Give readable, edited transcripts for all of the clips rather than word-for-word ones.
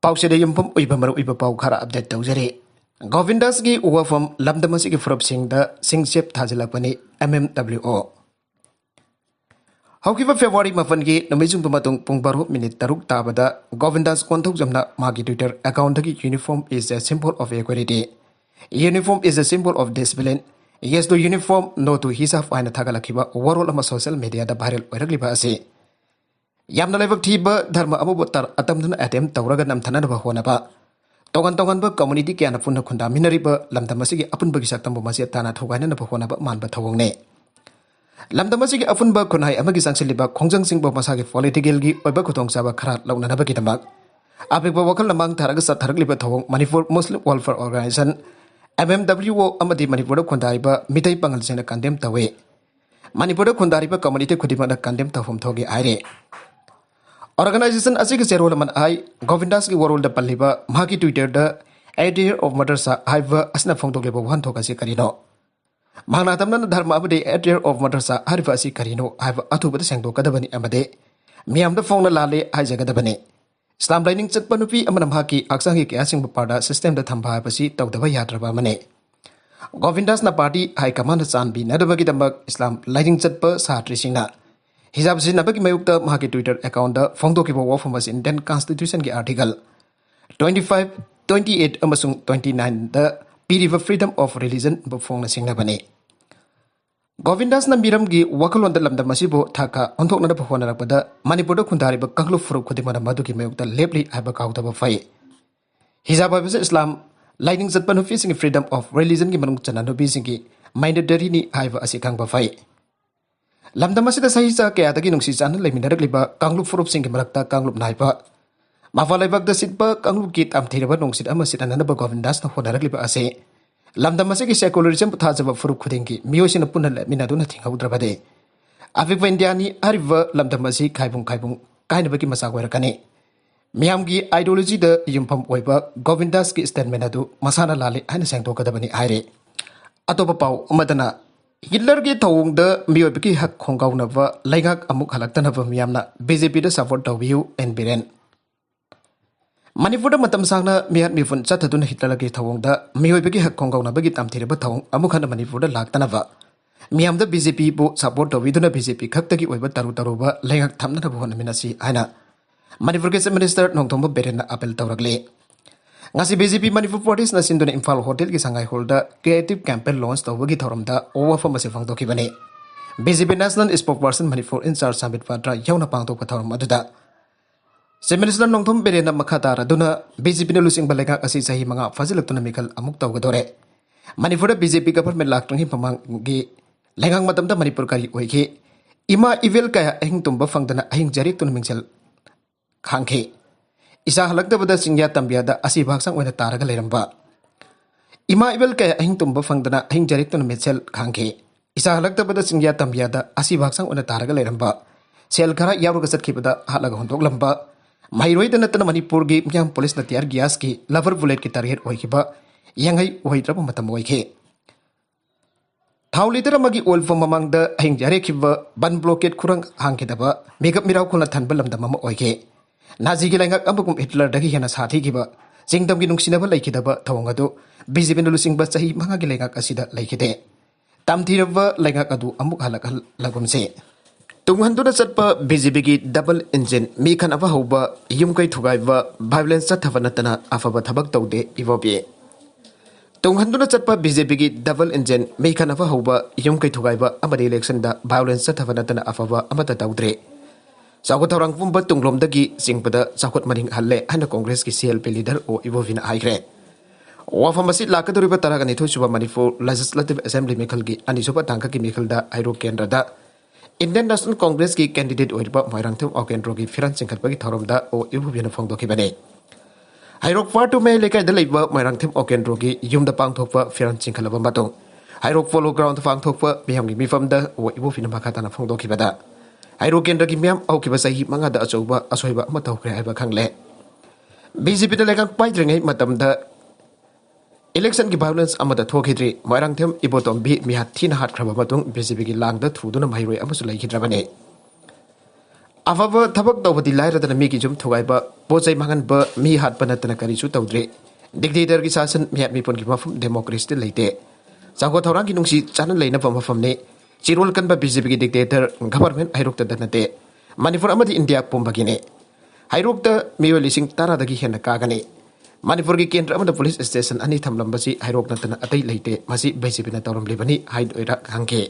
Pausada yumpam uiba maru uiba pau khara update tawjare. Govindas gi uwafam lamdamasi gi frop singda singship thajilakpani MMWO. Haukiba February mafan gi namijung pamatung pung baru minute taruk tabada Govindas konthok jamna magi Twitter account gi uniform is a symbol of equality. Uniform is a symbol of discipline. Yes to uniform, no to hisaf aina thagalakiba warol ama social media da viral oiragliba ase. Yamna laibak thiba dharma amubotar atamduna attempt tawraga namthananaba honaba. Tongan ba community kya na punna khunda minariba lamdamasigi apunbagi saktambo masi tana thogainanaba honaba manba thawongne. Lamdamasigi apunba khunai amagi sangsiliba khongjang singba masagi political gi oiba khutongchaba khara launanaba kidamak. Apikba wakal namang tharaga satharagliba thawong Manipur Muslim Welfare Organization MMWO amadi Manipur khundariba mitai pangal sena kandem tawe. Manipur khundariba community khudimana kandem tawhum thogi aire. Organization asik zero laman ai Govindas ki world da palliba magi Twitter da idea of madrasa haiva asna phongdok leba wan thoka si karino mangna tamna dharma abade idea of madrasa harifa si karino haiva athu bada sengdo kadabani amade miam da phongna lale hai jagadabani Islam lining chatpa nupi amana magi aksang ki asing parda system da thamba basi tawdaba yadraba mane Govindas na party high command chanbi nadabagi damak Islam lining chatpa satri singna Hijab Sinabaki Mayukta Mahaki Twitter account the Fongdokibo Wafamas Indian Constitution ki article 25, 28 amasung 29 the Period of Freedom of Religion Bufong Singnabane. Govindas Namiram gi Wakalon the Lamda Masibo Taka Ontok Nada Pahonarapada Manipoda Kundari Bakanglu Furu Kudimana Maduki Mayukta Lebli Abakauta Bafai. Hijab Islam lighting Zatpanu facing freedom of religion Gimanung Chanano Bisingi minded Darini Haiva Asikang Bafai. Lamdamasida sahisa kaya tagi nungsi sana leminarak liba kanglup furup sing marakta kanglup naipa. Mafalaibag da sitba kanglup kit am thiraba nungsid ama sitanana ba Govindas na hodarak liba ase. Lamdamasigi secularism puthajaba furup khudingi miyosina punna minaduna thingaudrabade. Afikwa indiani ariva lamdamasi kaibung kainabaki masagwairakani. Miyamgi ideology da yumpam oiba Govindas ki statement adu masana lale haina sengtokadabani aire. Atopa pau umadana Hitler ki thawung da miyobiki hak khongaunaba laigak amuk halaktanaba miyamna BJP da support tawbiu and biren. Manipur da matam sangna mihat mifun chathaduna Hitler ki thawung da miyobiki hak khongaunaba gi tamthiraba thawung amukhana Manipur da laktanaba. Miyam da BJP bu support tawiduna BJP khaktagi oiba taruba laigak thamnaba honaminasi aina. Manipur ke minister nongthomba biren na apel tawragle. Ngasi BJP Manipur Parties na sinduna Imphal Hotel ki sangai holda creative campaign launch tawagi thoramda overfam masifang dokibane BJP National Spokesperson Manipur in charge Samit Patra yauna pangtok pathoram aduda Se minister nongthom berena makhatara duna BJP na lusing balega asi sahi manga fazilaktuna mikal amuk tawgadore Manipur BJP government laktang hi pamang gi lengang matamda Manipur kari oike ima evil kaya ahing tumba fangdana ahing jarik tun mingsel khangke Isa halakdabada singya tambiyada asi baksang wena taraga leramba. Ima ibel kaya ahing tumba fangdana ahing jarik tun metsel khangke. Isa halakdabada singya tambiyada asi baksang wena taraga leramba. Sel kara yawruga satkibada halaga hondok lamba. Mairoi da natana Manipur gi myam police na tiar gias ki lover bullet ki target oikiba yangai oidrapa matam oike. Thau liter magi olfa mamang da ahing jarik kiba ban blockade kurang hangkidaba makeup mirau kuna thanba lamda mama oike. Nazi ki langak ambukum Hitler dagi hena sathi kiba jingdam gi nungsinaba laikidaba thawangadu BJP na lusing ba sahi manga gi langak asida laikide tamthiraba langak adu amuk halak lagumse tunghanduna satpa BJP gi double engine mi khan aba hoba yumkai thugaiba violence chathavanatana afaba thabak tawde ivobe tunghanduna satpa BJP gi double engine mi khan aba hoba yumkai thugaiba amadi election da violence chathavanatana afaba amata tawdre Sakot orang pumbat tunglom dagi singpada sakot maring halle hana Congress ki CLP leader o ibovina haikre. Wafa masit lakaduriba taraga nito suba Manipur Legislative Assembly mikal gi ani suba tangka ki mikal da airo kendra da Indian National Congress ki candidate oiriba moirang thum o kendro ki firan singkat bagi thorom da o ibovina phongdo ki bane. Hairok fartu me lekai da leiba moirang thum o kendro ki yum da pang thokpa firan singkalaba matong. Hairok follow ground phang thokpa miham gi mifam da o ibovina makata na phongdo ki bada. Airo kendra ki miam au ki basahi manga da achoba asoiba matau kre aiba khangle BJP da lekang paidrengai matamda election ki violence amada thokidri moirang them ibotom bi mihat thina hat khraba matung BJP ki langda thuduna mairoi amasu laikhidrabane अफब थबक तौबदी लाइरदना मीगी zoom थुगाइबा पोचै मांगनबा me हाटपा नतना करिसु तौद्रे dictator की शासन मियात मिपन की मफम democracy लेते चागो थौरांग की नुंसी चानन लेना मफमने Chirol कनबा BJP की dictator government हाइरोक नते Manipur अमदी India पुंबगिने हाइरोक मियो लिसिंग तारादगी हेन कागने मणिपुर की केंद्र अमद पुलिस स्टेशन अनि थमलंबसी हाइरोक नतना अतै लेते मसी बीजेपी न तौरमलिबनी हाइदोइरा हंगे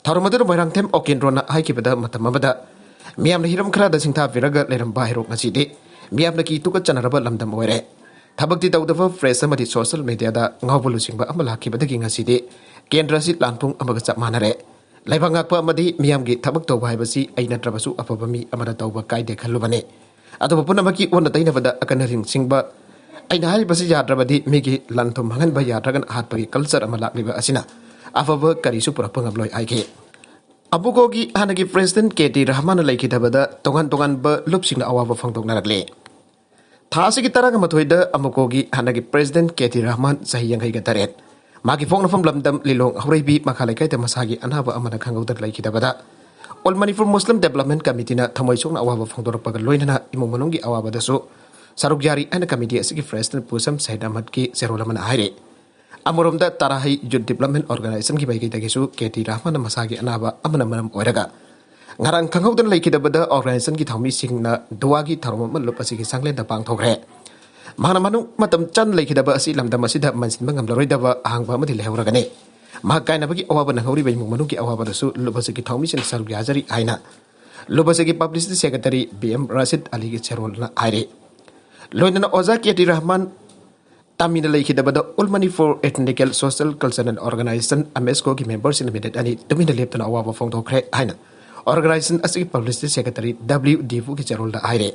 थौरमदर मोइरांगथेम ओकेंद्रोना हाइकिबदा मतमबदा मियाम हिरम खरा सिंथा विरग लेरंबा हाइरोक नसीदे मियाम की तुक चनरब लमदम ओइरे थबक्ति तौदब फ्रेस अमदी सोशल मीडिया दा ngawbulusinba amalakhibadagi ngaside केंद्र से लानपुंग अमग चप मानरे लाइबांगाक अमदी मियाम की थबक तौब हाइबसी अइना ट्रबसु अफबमी अमदा तौब कायदे खल्लुबने अदब पुनमकी ओन तैनबदा अकनरिंग सिंगबा अइना हाइबसी याद्रबदी मिगी लानथुम हंगनबा याद्रगन हाटपगी कल्चर अमा लाक्लिबा असिना अफब करिसु पुरपंगबलोय आइगे अबुकोगी हानगी प्रेसिडेंट केटी रहमान लाइखिदबदा तोंगन तोंगनबा लुपसिंग अवाब फंगदोकनारगले थासी की तरह मथोइद अमुकोगी हानगी प्रेसिडेंट केटी रहमान सही यंगैगा तरेत मागी फोंगनफम लमदम लिलोंग हौरैबी मखालैकाइते मसागी अनाबा अमना खंगौदर लाइखिदबदा ऑल मणिपुर मुस्लिम डेवलपमेंट कमिटीना थमोइसोंना अवाबा फोंदोरपगा लोइनना इमुंग मनुंगी अवाबदसु सरुक जारी आइना कमिटी असगी प्रेसिडेंट पुसम सैद अहमद की सेरोलमना हाइरे अमरोमदा ताराहै युथ डेवलपमेंट ऑर्गेनाइजेशन की बैगैदगिसु केटी रहमान मसागी अनाबा अमना मरम ओइरगा ngarang khangaudan laikidabada organization ki thami singna duagi tharoma malup asigi sanglen da pangthokre mana manu matam chan laikidaba asi lamdam asida mansin bangam laroidaba ahangba amadi lehoragane ma kaina bagi awaba na hori baimu manu ki awaba dasu lubasigi thami sin sarug yazari aina lubasigi publicity secretary bm rashid ali ki cherol na aire loinana oza keti rahman tamina laikidabada all money for ethnical social cultural organization amesco ki members in limited ani tumina leptana awaba phongthokre aina organization asigi publicity secretary w divu ki cherol da aire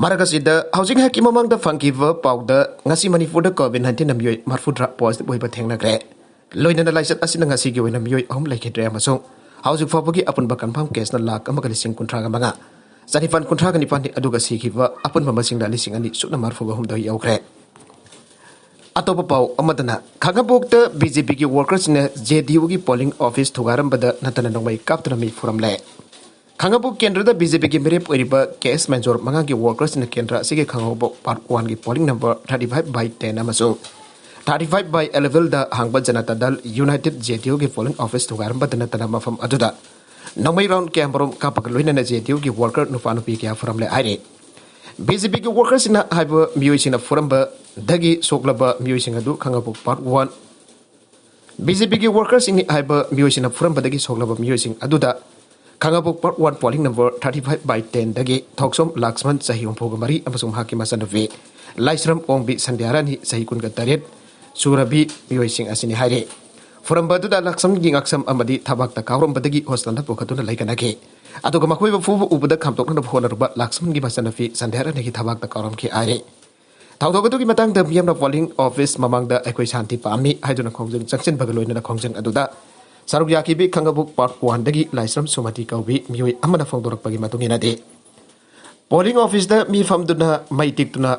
Maragasiда housing haki mamang da funkiva pauda ngasi manipur da covid-19 namyoi marfudra post boiba thengnagre loinana laisat asina ngasi gi oina myoi ahum laikhidre amasung housing fabagi apun bakan pham case na lak amaga lising kuntra ga manga sanifan kuntra ga nipan aduga sikiva apun mamasing da lising ani sukna marfuga hum doi yaukre atopa pau amadana khagabok da bjp ki workers ne jdu gi polling office thugaram bada natana nongmai kaptana mi forum le खंगाबो केंद्र दा BJP की मेरे परिबा case major मंगा की workers इन केंद्र सिगे खंगाबो part 1 की polling number 35/10 अमसो 35/11 दा हांगबा जनता दल यूनाइटेड जेटीओ की पोलिंग ऑफिस तुगारम बदन तना मफम अदुदा नंगमै राउंड कैमरोम कापक लोइना जेटीओ की वर्कर नुपा नुपी के फोरम ले आइरे बीजेपी की वर्कर्स इन हाइबो मियोइसिना फोरम बा दगी सोकलबा मियोइसिंग अदु खंगाबो पार्ट 1 बीजेपी की वर्कर्स इन हाइबो मियोइसिना फोरम बदगी सोकलबा मियोइसिंग अदुदा खंगाबोक पार्ट 1 पोलिंग नंबर 35/10 दगे थोक्सोम लक्ष्मण सही उम्फोगमरी अमसुम हाकी मसनवे लाइश्रम ओंबी संध्यारानी सही कुनगा तरेत सुरबी मियोइसिंग असिनी हाइरे फोरमबदुदा लक्ष्मण गिंगक्सम अमदी थबाक तकावरम बदगी हॉस्टल पोखतुना लाइकनाके अदुगा मखोइबा फुबु उबदा खामतोकना फोनरबा लक्ष्मण गी मसनफी संध्यारानी की थबाक तकावरम के आइरे थाउदोगदुगी मतंग द मियमना पोलिंग ऑफिस ममांग द एकोइ शांति पामी हाइदुना खोंजन जंक्शन बगलोइना खोंजन अदुदा Saruk Yakibi Kangabuk Part 1 dagi Laisram Sumati Kaubi Miwi Amana Fongdorak Pagi Matungina de Polling Office da mi famduna maitik tuna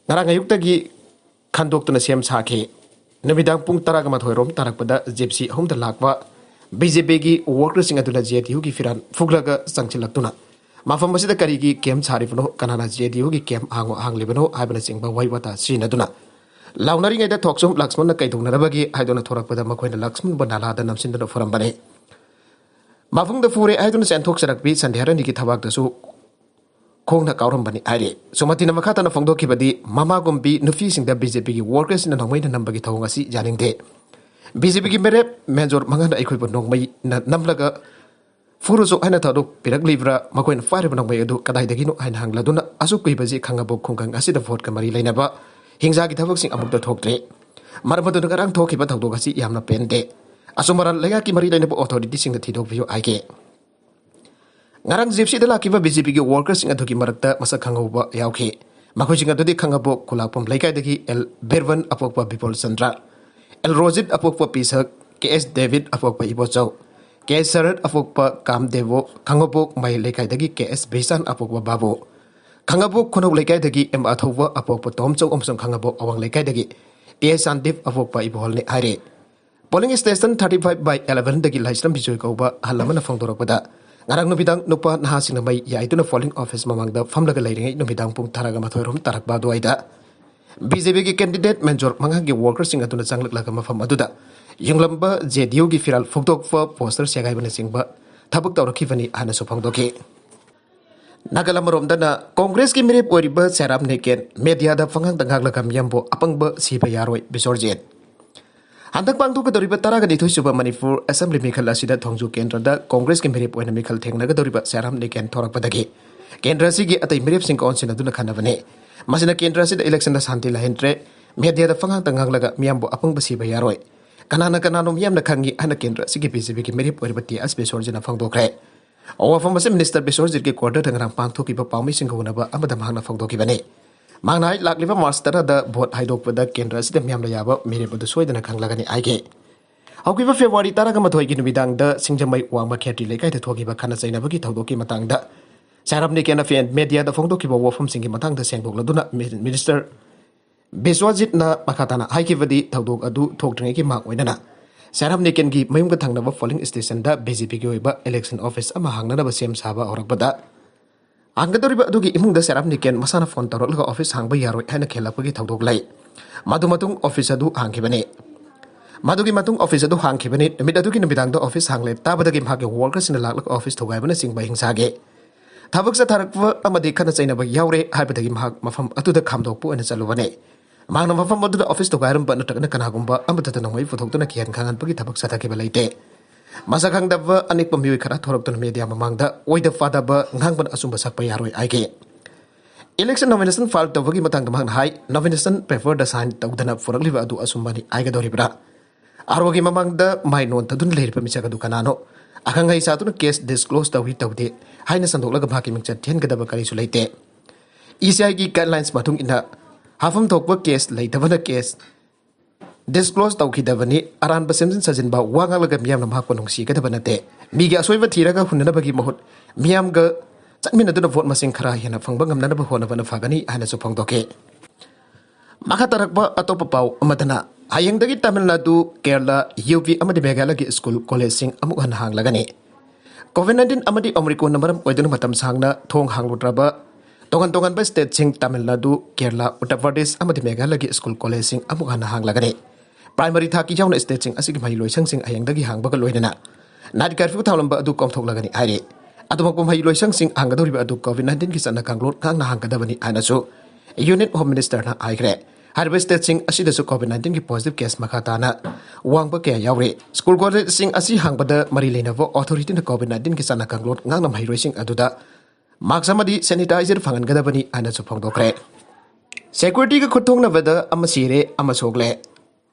Narangayuk dagi Kandok tuna Siam Sake Namidang Pung Taragamathoi Tarakpada Gypsy Home the Lakwa BJP gi workers in Adula JTU ki Firan Fuglaga Sanchilatuna Mafamasida Karigi Kem Sarifno Kanana JTU ki Kem Hango Hanglibano Ibana Singba Waibata Sinaduna लाउनारिंग एदा थोक्सम Lakshman कैदोंनरबगी हाइदोना थोरकपदा मखोइना Lakshman बनालादा नमसिनदना फोरमबने माफुंग the फुरे हाइदोना सेंथोक सरकबी Sandhyarani की थबाक दसु खोंगना कावरमबनी आइरे सोमतिना मखातना फोंदोखिबदी मामागुम्बी नुफी सिंगदा BJP की workers इन नोंगमैना नंबगी थौंगसी जानिंगदे BJP की मेरे major मंगना अखोइब नोंगमै नमलगा फुरुजो हाइना थदो पिरकलिब्रा मखोइना फाइरब नोंगमै अदु कदाइदगिनो हाइना हंगलादुना असु कुइबजी खंगाबो खुंगंग असिदा vote का मरी लैनबा हिंसा की थबक सिंह अमुक थोक्ट्रे मरमदुन गरांग थोखिबा थौदोगसी यामना पेनदे असुमरन लेगा की मरी लैनबो अथॉरिटी सिंह थिदोकबियो आइके ngarang gypsy da lakiba BJP की वर्कर्स सिंह अधुकी मरकता मसक खंगौबा यावखे मखोजिंग अदुदी खंगाबो खुलापम लैकाय दगी L बेरवन अपोकपा बिपोल Chandra L Rojit अपोकपा पिसक KS David अपोकपा इबोचौ KS शरद अपोकपा कामदेवो खंगबो मै लैकाय दगी केएस बेसान अपोकपा बाबो खंगाबो खुनौ लैकाय दगी एम अथौवा अपोकपा तोमचौ अमसम खंगाबो अवंग लैकाय दगी टीएस सांदीप अपोकपा इबोलने हारे पोलिंग स्टेशन 35/11 दगी लाइस्रम बिजोय कौबा हलमना फोंदोरकपदा ngarang nubidang nupa nahasing may yaituna falling office mamangda famlaga leiringai nubidang pung taraga mathoirum tarakba duaida BJP ki candidate menjor manghagi workers sing atuna changlak mafam aduda yunglamba JDU gi firal fogdokfa poster segai bana singba thabuk tawrakhibani hana sofangdoki Nagalamromdana Congress ki mirip oriba seram neken media da fangang tangaglakam yambo apangba siba yaroi bisorjet Handak pangtu ke doriba taraga dithui suba Manipur Assembly Mikhal asida thongju kendra da Congress ki mirip oina Mikhal thengnaga doriba seram neken thorak padagi kendra sigi atai mirip sing kon sina duna khanabane masina kendra sida election da santi la hentre media da fangang tangaglaga miyambo apangba siba yaroi kanana miyamna khangi ana kendra sigi BJP ki mirip oriba ti as bisorjena phangdokre Awafam basi Minister Bisorjit ki quarter tangrang pangtho ki paumi singhawnaba amada mahna phangdoki bane mangnai lakliba master da vote haidok pada kendra sida miyam la yaba mere bodu soidana khanglagani aige Aukiba February taraga mathoi gi numidang da singjamai wangma kheti lekai da thogi ba khana chaina bagi thaudoki matang da sarab ni kena fen media da phangdoki ba wafam singi matang da sengdok laduna Minister Bisorjit na makatana haikibadi thaudok adu thokdringai ki mak oinana Sarab Niken gi mayum ka thangnaba polling station da BJP gi oiba election office ama hangnaba sem saba orakbada anggadoriba adugi imungda Sarab Niken masana phone tawralga office hangba yaroi haina khelakpagi thaudok lai madumatung office adu hangkhibani madugi matung office adu hangkhibani numit adugi numidang da office hangle tabadagi mhage workers in laklak office thogaibana singba hingsage thabak sa tharakwa amadi khana chainaba yaure haibadagi mhag mafam atuda khamdokpu ana chalubane Mangna mafam aduda office to gairam ba natakna kanagumba amata tanamai futhokna kian khangan pagi thabak satha ke balaite masakang dabwa anik pamiwi khara thorok ton media mamangda oida fada ba ngangban asumba sakpa yaroi aige election nomination file to bagi matang damang hai nomination prefer the sign tawdana forakliba adu asumbani aiga doribra arwogi mamangda mai non tadun leirpa misaga dukanano akangai satuna case disclose tawi tawde haina sandolaga bhaki mingcha then gadaba kari sulaite ECI gi guidelines matung ina Hafam thokpa case leitabana case disclose tawkhidabani aran basemjin sajinba wangalaga miyam namha konungsi kadabanate miga soiba thiraga hunanabagi mahut miyam ga chakminaduna vote masing khara hena phangba ngamnanaba honabana phagani hana su phangdoke makatarakba atopa pau amadana hayengdagi Tamil Nadu Kerala UP amadi Meghalaya gi school college sing amuk han hanglagani COVID-19 amadi Omicron namaram oiduna matam sangna thong hanglutraba Tongan ba state sing Tamil Nadu, Kerala, Uttar Pradesh amadi Meghalaya gi school college sing amuk hana hanglagani primary thaki jauna state sing asigi mai loisang sing ayangdagi hangba ga loinana nadi curfew thalamba adu komthok lagani ari aduma mai loisang sing hangadori ba adu COVID-19 ki sanna kanglor kangna hanggadabani anasu unit home minister na aigre harbe state sing asida su COVID-19 ki positive case makatana wangba ke yaure school college sing asi hangbada mari lenavo authority na COVID-19 ki sanna kanglor ngangna mai loising aduda Maksamadi sanitizer fangan gadabani ana supongdokre. Security ka khuthong na bada amasire amasogle.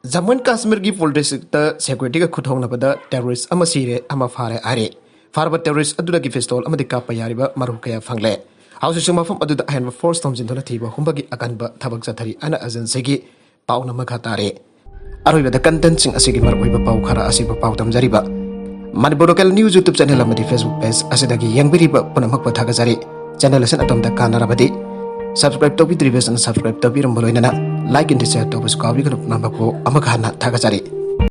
Jammu and Kashmir gi full district ta security ka khuthong na bada terrorist amasire amafare are. Farba terrorist adula gi pistol amadi ka payariba maru kaya fangle. House suma fam aduda hand force tom jindona thiba humbagi akanba thabak chathari ana agency gi pauna makhatare. Aroiba da content sing asigi maroiba pau khara asiba pau tamjariba. Manipur Local News YouTube channel amadi Facebook page asidagi yangbiriba punamak pathagajari channel asan atomda kanarabadi subscribe tobi tribes and subscribe tobi romboloinana like and share tobi skawi group nambako amakhana thagajari